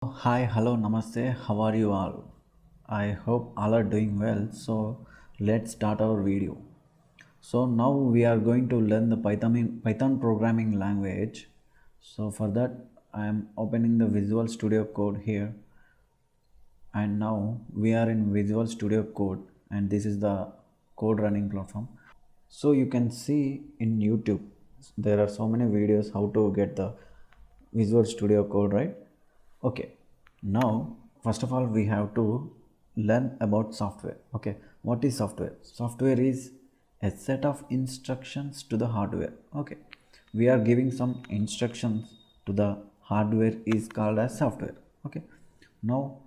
Hi, hello, namaste. How are you all? I hope all are doing well. So let's start our video. So now we are going to learn the Python programming language. So for that, I am opening the Visual Studio Code here, and now we are in Visual Studio Code, and this is the code running platform. So you can see in YouTube there are so many videos how to get the Visual Studio Code, right? Okay, now first of all we have to learn about software. Okay, what is software? Software is a set of instructions to the hardware. Okay, we are giving some instructions to the hardware is called as software. Okay, now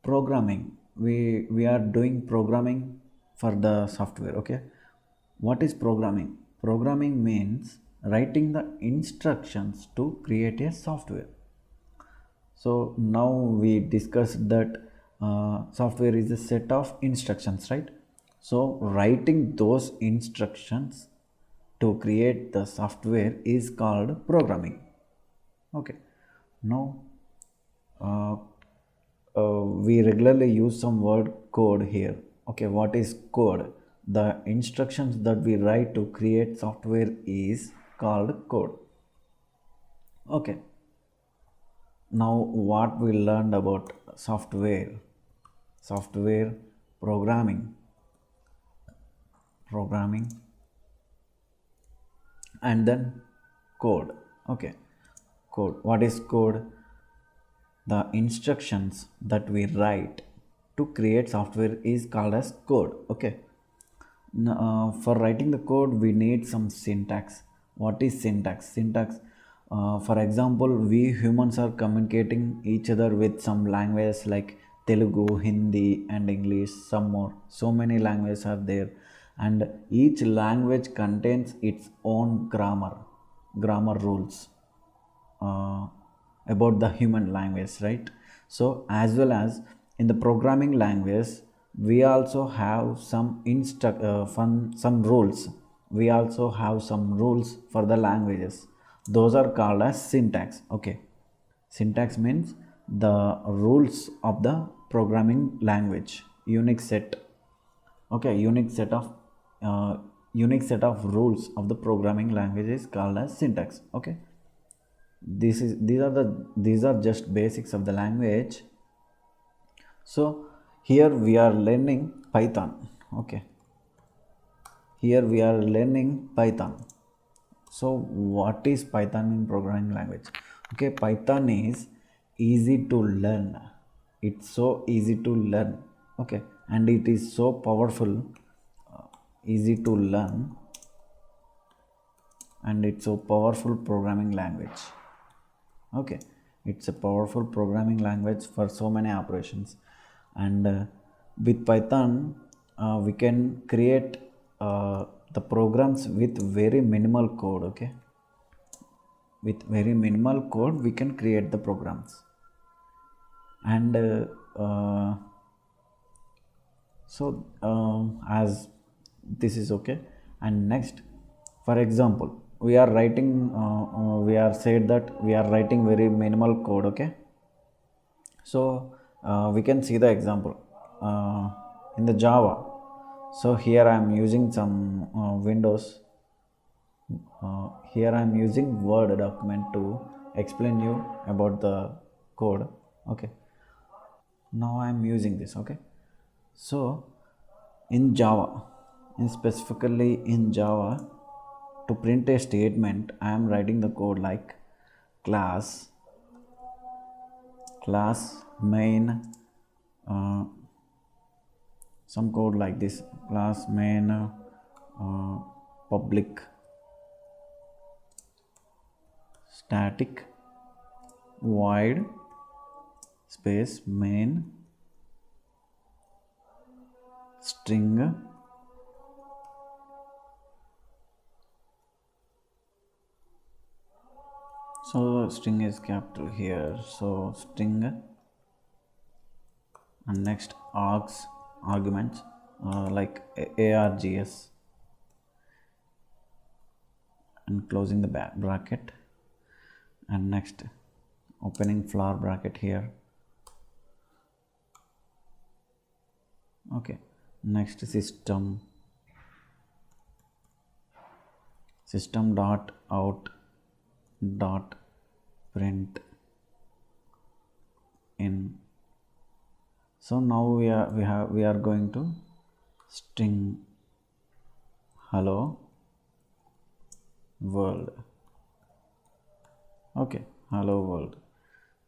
programming, we are doing programming for the software. Okay, what is programming? Programming means writing the instructions to create a software. So now we discussed that software is a set of instructions, right? So writing those instructions to create the software is called programming. Okay, now uh, we regularly use some word code here. Okay, what is code? The instructions that we write to create software is called code. Okay, now what we learned about software programming and then code. Okay, code, what is code? The instructions that we write to create software is called as code. Okay, for writing the code we need some syntax. What is syntax? For example, we humans are communicating each other with some languages like Telugu, Hindi and English, some more. So many languages are there, and each language contains its own grammar rules uh, about the human language, right? So as well as in the programming language we also have some rules. We also have some rules for the languages. Those are called as syntax. Okay, syntax means the rules of the programming language, unique set. Okay, unique set of rules of the programming language is called as syntax. Okay, these are just basics of the language. So here we are learning Python. Okay, here we are learning Python. So what is Python in programming language? Okay, Python is easy to learn. It's so easy to learn. Okay, and it is so powerful, easy to learn, and it's so powerful programming language. Okay, it's a powerful programming language for so many operations. And with Python we can create the programs with very minimal code. Okay, with very minimal code we can create the programs. And as this is okay. And next, for example, we are writing we are said that we are writing very minimal code. Okay, so we can see the example in the Java. So here I am using some Windows. Here I am using Word document to explain you about the code. Okay, now I am using this. Okay, so in Java, in specifically in Java, to print a statement I am writing the code like class main, uh, some code like this: class main public static void space main string. So string is capital here, so string, and next arguments like args, and closing the bracket. And next opening flower bracket here. Okay, next system dot out dot print in. So now we are going to string hello world. Okay, hello world.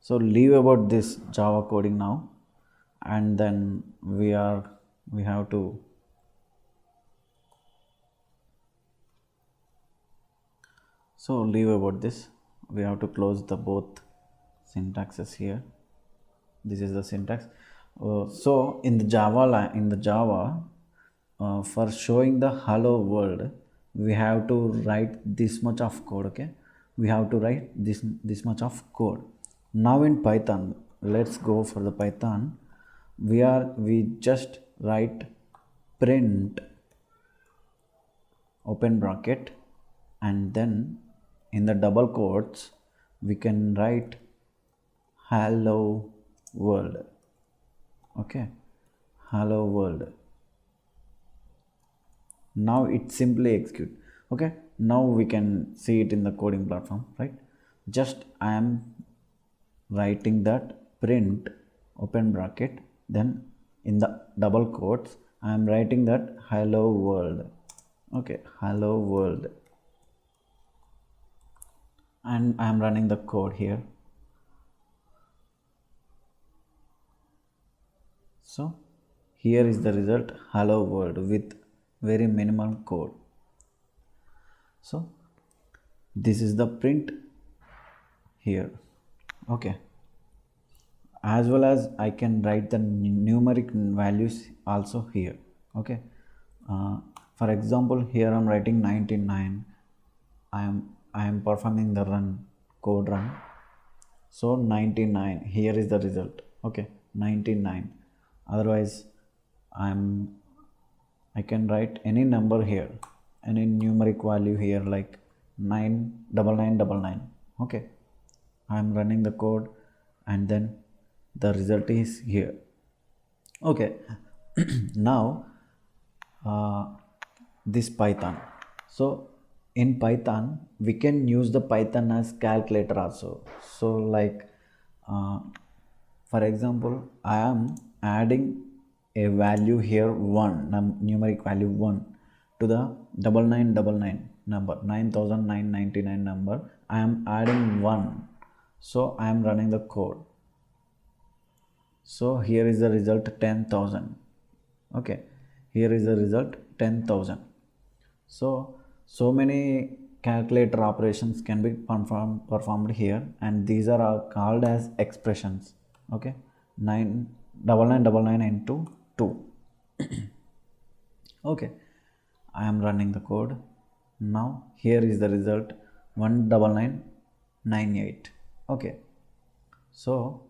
So leave about this Java coding now, and then we have to leave about this. We have to close the both syntaxes here. This is the syntax. So in the Java, for showing the hello world, we have to write this much of code. Okay, we have to write this much of code. Now in Python, let's go for the Python. We just write print open bracket, and then in the double quotes we can write hello world. Okay, hello world. Now it simply execute. Okay, now we can see it in the coding platform, right? Just I am writing that print open bracket, then in the double quotes I am writing that hello world. Okay, hello world, and I am running the code here. So here is the result, hello world, with very minimal code. So this is the print here. Okay, as well as I can write the numeric values also here. Okay, for example, here I'm writing 99. I am performing the code run. So 99, here is the result. Okay, 99. Otherwise I can write any number here, any numeric value here, like 99999. Okay, I am running the code, and then the result is here. Okay, now this Python. So in Python we can use the Python as calculator also. So like for example, I am adding a value here, numeric value 1 to the 9999 number, 9999 number. I am adding 1. So I am running the code. So here is the result, 10,000. Okay, here is the result, 10,000. So many calculator operations can be performed here, and these are called as expressions. Okay, 9999 into 2. Okay, I am running the code now. Here is the result, 19998. Okay, so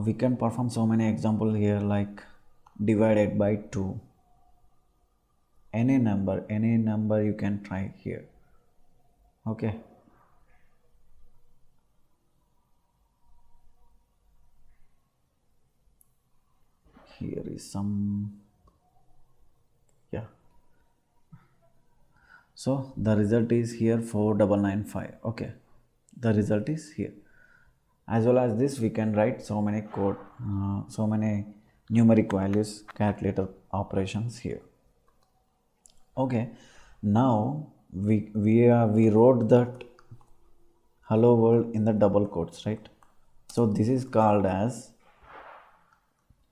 we can perform so many examples here, like divided by 2. Any number you can try here. Okay, here is some, yeah. So the result is here, 4995. Okay, the result is here. As well as this, we can write so many code, so many numeric values, calculator operations here. Okay, now we wrote that hello world in the double quotes, right? So this is called as,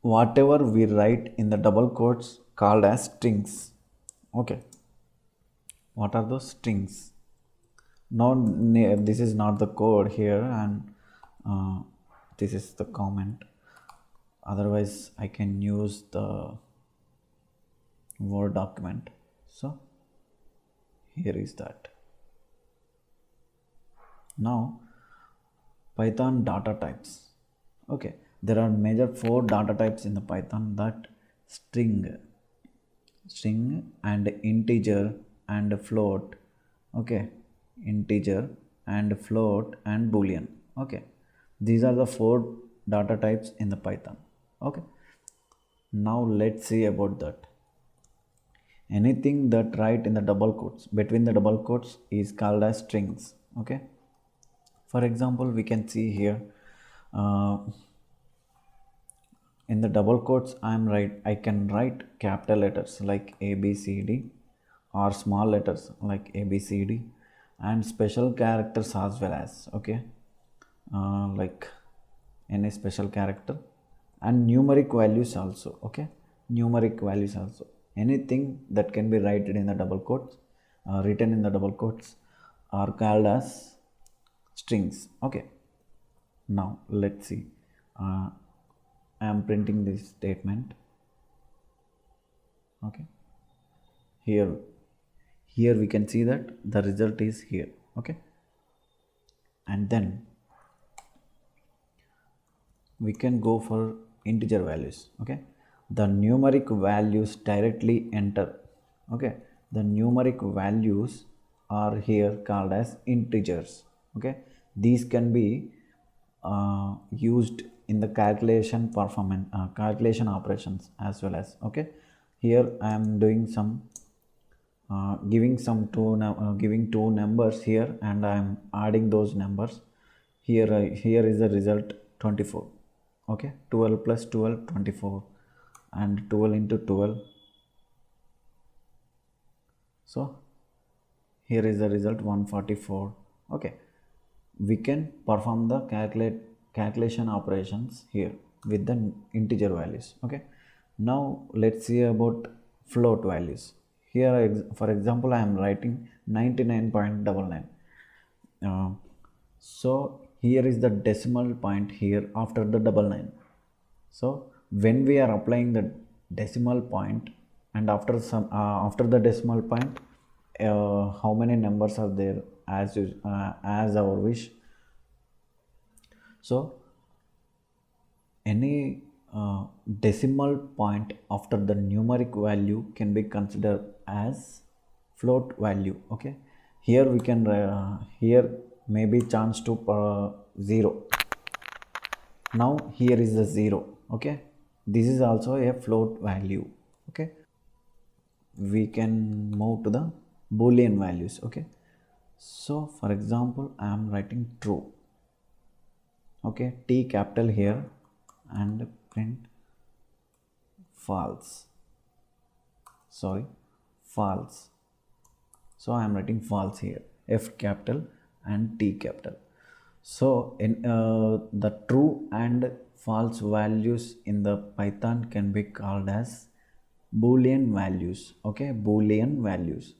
whatever we write in the double quotes called as strings. Okay, what are those strings? Now this is not the code here, and this is the comment. Otherwise I can use the Word document. So here is that. Now Python data types. Okay, there are major 4 data types in the Python, that string and integer and float. Okay, integer and float and boolean. Okay, these are the 4 data types in the Python. Okay, now let's see about that. Anything that write in the double quotes, between the double quotes, is called as strings. Okay, for example, we can see here uh, in the double quotes I can write capital letters like A B C D, or small letters like A B C D, and special characters as well as, okay, like any special character, and numeric values also. Okay, numeric values also, anything that can be written in the double quotes, written in the double quotes, are called as strings. Okay, now let's see. I am printing this statement. Okay, here we can see that the result is here. Okay, and then we can go for integer values. Okay, the numeric values directly enter. Okay, the numeric values are here called as integers. Okay, these can be used in the calculation performance, calculation operations as well as. Okay, here I am doing some giving two numbers here, and I am adding those numbers here. Here is the result 24. Okay, 12 plus 12 24, and 12 into 12. So here is the result 144. Okay, we can perform the calculation operations here with the integer values. Okay, now let's see about float values. Here for example I am writing 99.99. So here is the decimal point here after the double nine. So when we are applying the decimal point, and after after the decimal point, how many numbers are there as our wish. So any decimal point after the numeric value can be considered as float value. Okay, here we can here maybe chance to 0. Now here is the 0. Okay, this is also a float value. Okay, we can move to the boolean values. Okay, so for example I am writing true. Okay, T capital here, and print false. False. So I am writing false here, F capital and T capital. So in the true and false values in the Python can be called as boolean values. Okay, boolean values.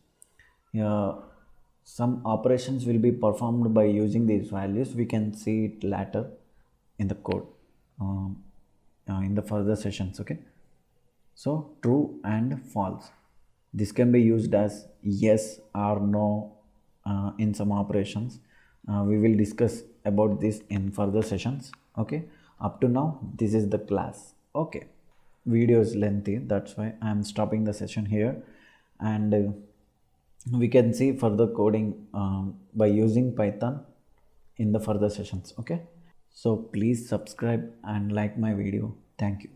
Some operations will be performed by using these values. We can see it later in the code, in the further sessions. Okay, so true and false, this can be used as yes or no in some operations. We will discuss about this in further sessions. Okay, up to now this is the class. Okay, video is lengthy, that's why I am stopping the session here, and we can see further coding by using Python in the further sessions. Okay, so please subscribe and like my video. Thank you.